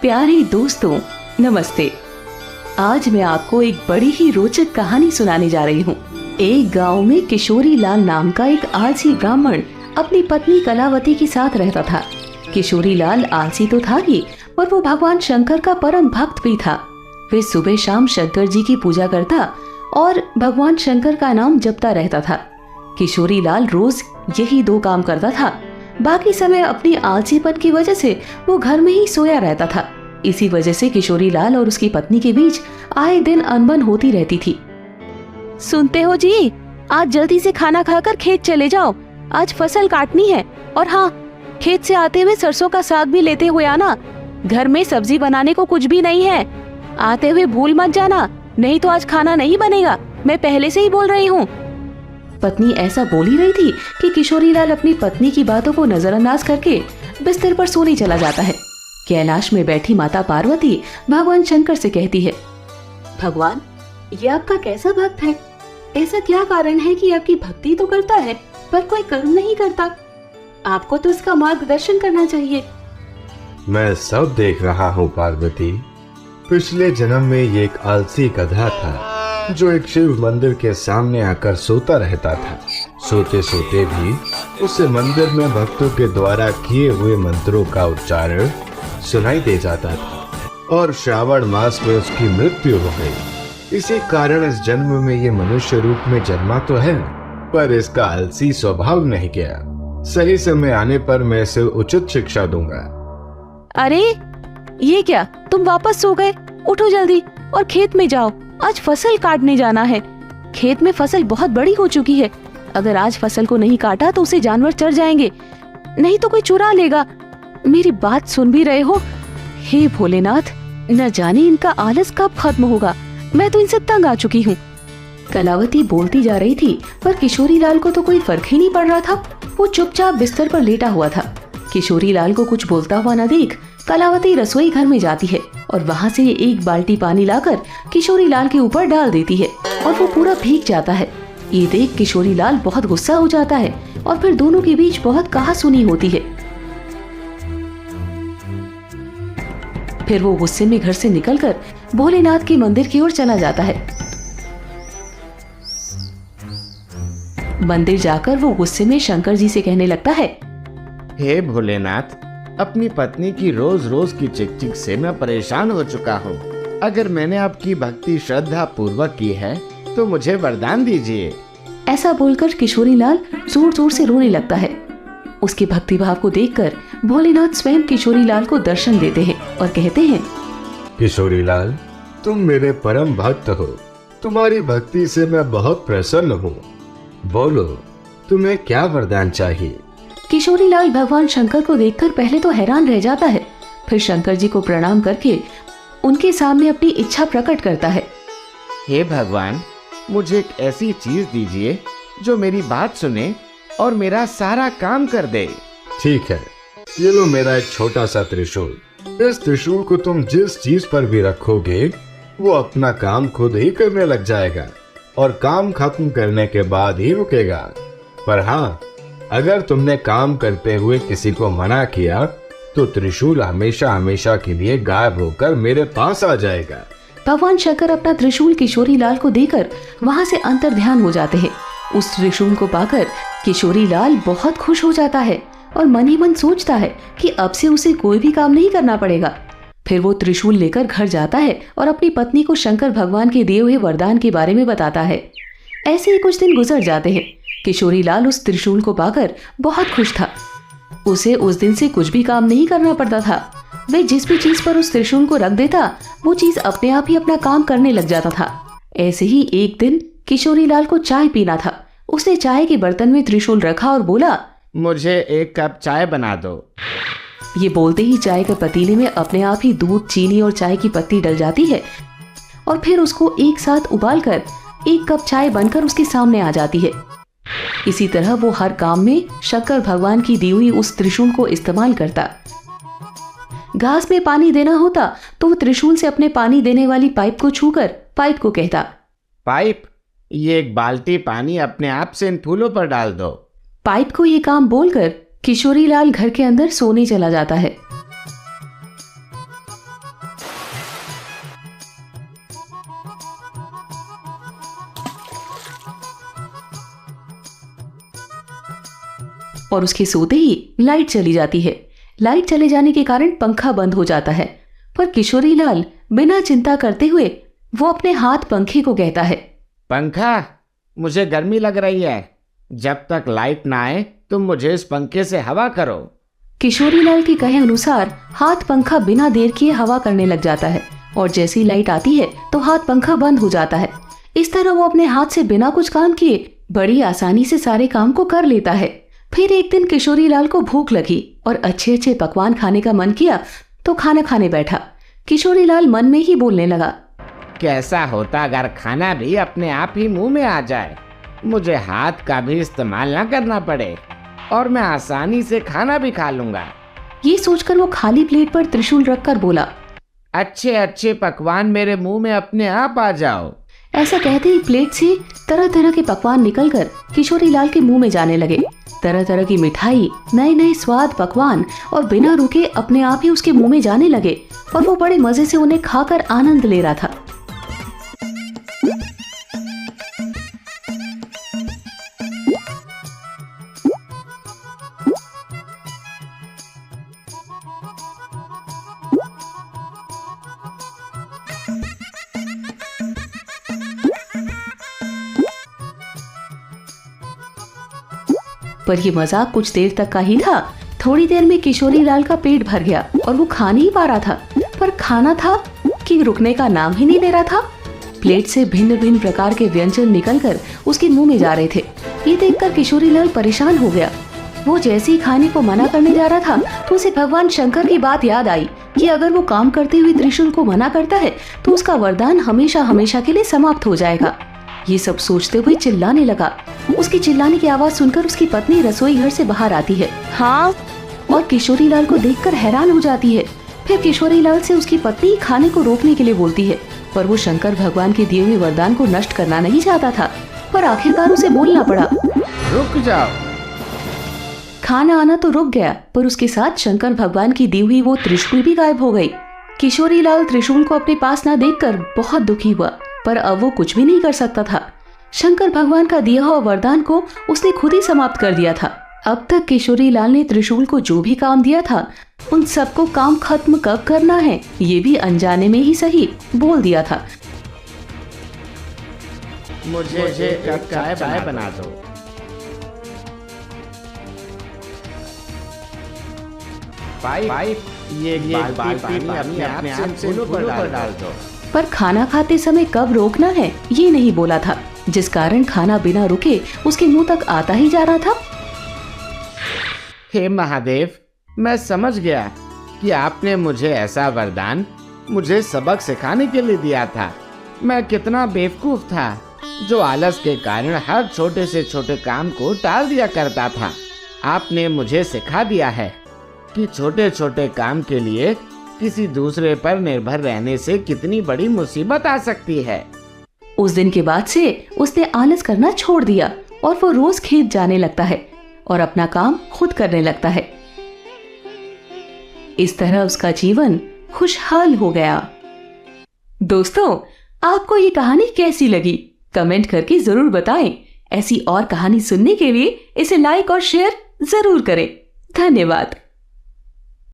प्यारे दोस्तों, नमस्ते। आज मैं आपको एक बड़ी ही रोचक कहानी सुनाने जा रही हूँ। एक गांव में किशोरी लाल नाम का एक आलसी ब्राह्मण अपनी पत्नी कलावती के साथ रहता था। किशोरी लाल आलसी तो था ही, पर वो भगवान शंकर का परम भक्त भी था। वे सुबह शाम शंकर जी की पूजा करता और भगवान शंकर का नाम जपता रहता था। किशोरी लाल रोज यही दो काम करता था। बाकी समय अपनी आलसीपन की वजह से वो घर में ही सोया रहता था। इसी वजह से किशोरी लाल और उसकी पत्नी के बीच आए दिन अनबन होती रहती थी। सुनते हो जी, आज जल्दी से खाना खाकर खेत चले जाओ, आज फसल काटनी है। और हाँ, खेत से आते हुए सरसों का साग भी लेते हुए आना। घर में सब्जी बनाने को कुछ भी नहीं है, आते हुए भूल मत जाना, नहीं तो आज खाना नहीं बनेगा, मैं पहले से ही बोल रही हूँ। पत्नी ऐसा बोल ही रही थी कि किशोरी लाल अपनी पत्नी की बातों को नजरअंदाज करके बिस्तर पर सोने चला जाता है। कैलाश में बैठी माता पार्वती भगवान शंकर से कहती है, भगवान, ये आपका कैसा भक्त है? ऐसा क्या कारण है कि आपकी भक्ति तो करता है पर कोई कर्म नहीं करता? आपको तो इसका मार्गदर्शन करना चाहिए। मैं सब देख रहा हूँ पार्वती। पिछले जन्म में ये एक आलसी गधा था जो एक शिव मंदिर के सामने आकर सोता रहता था। सोते सोते भी उसे मंदिर में भक्तों के द्वारा किए हुए मंत्रों का उच्चारण सुनाई दे जाता था और श्रावण मास में उसकी मृत्यु हो गई। इसी कारण इस जन्म में ये मनुष्य रूप में जन्मा तो है, पर इसका आलसी स्वभाव नहीं गया। सही समय आने पर मैं इसे उचित शिक्षा दूंगा। अरे ये क्या, तुम वापस सो गए? उठो जल्दी और खेत में जाओ, आज फसल काटने जाना है। खेत में फसल बहुत बड़ी हो चुकी है, अगर आज फसल को नहीं काटा तो उसे जानवर चढ़ जाएंगे, नहीं तो कोई चुरा लेगा। मेरी बात सुन भी रहे हो? हे भोलेनाथ, न जाने इनका आलस कब खत्म होगा, मैं तो इनसे तंग आ चुकी हूँ। कलावती बोलती जा रही थी, पर किशोरी लाल को तो कोई फर्क ही नहीं पड़ रहा था। वो चुपचाप बिस्तर पर लेटा हुआ था। किशोरी लाल को कुछ बोलता हुआ न देख कलावती रसोई घर में जाती है और वहाँ से एक बाल्टी पानी लाकर किशोरी लाल के ऊपर डाल देती है और वो पूरा भीग जाता है। ये देख किशोरी लाल बहुत गुस्सा हो जाता है और फिर दोनों के बीच बहुत कहासुनी होती है। फिर वो गुस्से में घर से निकलकर भोलेनाथ के मंदिर की ओर चला जाता है। मंदिर जाकर वो गुस्से में शंकर जी से कहने लगता है, हे भोलेनाथ, अपनी पत्नी की रोज रोज की चिक-चिक से मैं परेशान हो चुका हूँ। अगर मैंने आपकी भक्ति श्रद्धा पूर्वक की है तो मुझे वरदान दीजिए। ऐसा बोलकर किशोरी लाल जोर जोर से रोने लगता है। उसके भक्ति भाव को देखकर भोलेनाथ स्वयं किशोरी लाल को दर्शन देते हैं और कहते हैं, किशोरी लाल, तुम मेरे परम भक्त हो, तुम्हारी भक्ति से मैं बहुत प्रसन्न हूँ। बोलो, तुम्हें क्या वरदान चाहिए? किशोरी लाल भगवान शंकर को देखकर पहले तो हैरान रह जाता है, फिर शंकर जी को प्रणाम करके उनके सामने अपनी इच्छा प्रकट करता है। हे भगवान, मुझे एक ऐसी चीज दीजिए जो मेरी बात सुने और मेरा सारा काम कर दे। ठीक है, ये लो मेरा एक छोटा सा त्रिशूल। इस त्रिशूल को तुम जिस चीज पर भी रखोगे वो अपना काम खुद ही करने लग जाएगा और काम खत्म करने के बाद ही रुकेगा। पर हाँ, अगर तुमने काम करते हुए किसी को मना किया तो त्रिशूल हमेशा हमेशा के लिए गायब होकर मेरे पास आ जाएगा। भगवान शंकर अपना त्रिशूल किशोरी लाल को देकर वहाँ से अंतर्ध्यान हो जाते हैं। उस त्रिशूल को पाकर किशोरी लाल बहुत खुश हो जाता है और मन ही मन सोचता है कि अब से उसे कोई भी काम नहीं करना पड़ेगा। फिर वो त्रिशूल लेकर घर जाता है और अपनी पत्नी को शंकर भगवान के दिए हुए वरदान के बारे में बताता है। ऐसे ही कुछ दिन गुजर जाते हैं। किशोरी लाल उस त्रिशूल को पाकर बहुत खुश था। उसे उस दिन से कुछ भी काम नहीं करना पड़ता था। वह जिस भी चीज पर उस त्रिशूल को रख देता वो चीज अपने आप ही अपना काम करने लग जाता था। ऐसे ही एक दिन किशोरी लाल को चाय पीना था। उसने चाय के बर्तन में त्रिशूल रखा और बोला, मुझे एक कप चाय बना दो। ये बोलते ही चाय के पतीले में अपने आप ही दूध, चीनी और चाय की पत्ती डल जाती है और फिर उसको एक साथ उबालकर एक कप चाय बनकर उसके सामने आ जाती है। इसी तरह वो हर काम में शंकर भगवान की दी हुई उस त्रिशूल को इस्तेमाल करता। घास में पानी देना होता तो वो त्रिशूल से अपने पानी देने वाली पाइप को छूकर पाइप को कहता, पाइप, ये एक बाल्टी पानी अपने आप से इन फूलों पर डाल दो। पाइप को ये काम बोलकर किशोरी लाल घर के अंदर सोने चला जाता है। और उसके सोते ही लाइट चली जाती है। लाइट चले जाने के कारण पंखा बंद हो जाता है, पर किशोरी लाल बिना चिंता करते हुए वो अपने हाथ पंखे को कहता है, पंखा, मुझे गर्मी लग रही है। जब तक लाइट ना आए तुम मुझे इस पंखे से हवा करो। किशोरी लाल के कहे अनुसार हाथ पंखा बिना देर किए हवा करने लग जाता है और जैसी लाइट आती है तो हाथ पंखा बंद हो जाता है। इस तरह वो अपने हाथ से बिना कुछ काम किए बड़ी आसानी से सारे काम को कर लेता है। फिर एक दिन किशोरी लाल को भूख लगी और अच्छे अच्छे पकवान खाने का मन किया तो खाना खाने बैठा। किशोरी लाल मन में ही बोलने लगा, कैसा होता अगर खाना भी अपने आप ही मुंह में आ जाए, मुझे हाथ का भी इस्तेमाल ना करना पड़े और मैं आसानी से खाना भी खा लूंगा। ये सोचकर वो खाली प्लेट पर त्रिशूल रखकर बोला, अच्छे अच्छे पकवान मेरे मुंह में अपने आप आ जाओ। ऐसा कहते ही प्लेट से तरह तरह के पकवान निकलकर किशोरी लाल के मुंह में जाने लगे। तरह तरह की मिठाई, नए नए स्वाद पकवान और बिना रुके अपने आप ही उसके मुंह में जाने लगे और वो बड़े मजे से उन्हें खाकर आनंद ले रहा था। पर ये मजाक कुछ देर तक का ही था। थोड़ी देर में किशोरी लाल का पेट भर गया और वो खा नहीं पा रहा था, पर खाना था कि रुकने का नाम ही नहीं ले रहा था। प्लेट से भिन्न भिन्न प्रकार के व्यंजन निकलकर उसके मुंह में जा रहे थे। ये देखकर किशोरी लाल परेशान हो गया। वो जैसे ही खाने को मना करने जा रहा था तो उसे भगवान शंकर की बात याद आई कि अगर वो काम करते हुए त्रिशूल को मना करता है तो उसका वरदान हमेशा हमेशा के लिए समाप्त हो जाएगा। ये सब सोचते हुए चिल्लाने लगा। उसके चिल्लाने की आवाज सुनकर उसकी पत्नी रसोई घर से बाहर आती है। हाँ, और किशोरी लाल को देखकर हैरान हो जाती है। फिर किशोरी लाल से उसकी पत्नी खाने को रोकने के लिए बोलती है, पर वो शंकर भगवान के दिए हुए वरदान को नष्ट करना नहीं चाहता था। पर आखिरकार उसे बोलना पड़ा, रुक जाओ। खाना आना तो रुक गया, पर उसके साथ शंकर भगवान की दी हुई वो त्रिशूल भी गायब हो गई। किशोरी लाल त्रिशूल को अपने पास ना देखकर बहुत दुखी हुआ, पर अब वो कुछ भी नहीं कर सकता था। शंकर भगवान का दिया हुआ वरदान को उसने खुद ही समाप्त कर दिया था। अब तक किशोरी लाल ने त्रिशूल को जो भी काम दिया था उन सबको काम खत्म कब करना है ये भी अनजाने में ही सही बोल दिया था। मुझे चाय बना दो। पाइप ये पानी अपने आप से फूलों पर डाल दो। पर खाना खाते समय कब रोकना है ये नहीं बोला था, जिस कारण खाना बिना रुके उसके मुंह तक आता ही जा रहा था। हे महादेव, मैं समझ गया कि आपने मुझे ऐसा वरदान मुझे सबक सिखाने के लिए दिया था। मैं कितना बेवकूफ था जो आलस के कारण हर छोटे से छोटे काम को टाल दिया करता था। आपने मुझे सिखा दिया है कि छोटे छोटे काम के लिए किसी दूसरे पर निर्भर रहने से कितनी बड़ी मुसीबत आ सकती है। उस दिन के बाद से उसने आलस करना छोड़ दिया और वो रोज खेत जाने लगता है और अपना काम खुद करने लगता है। इस तरह उसका जीवन खुशहाल हो गया। दोस्तों, आपको ये कहानी कैसी लगी कमेंट करके जरूर बताएं। ऐसी और कहानी सुनने के लिए इसे लाइक और शेयर जरूर करें। धन्यवाद।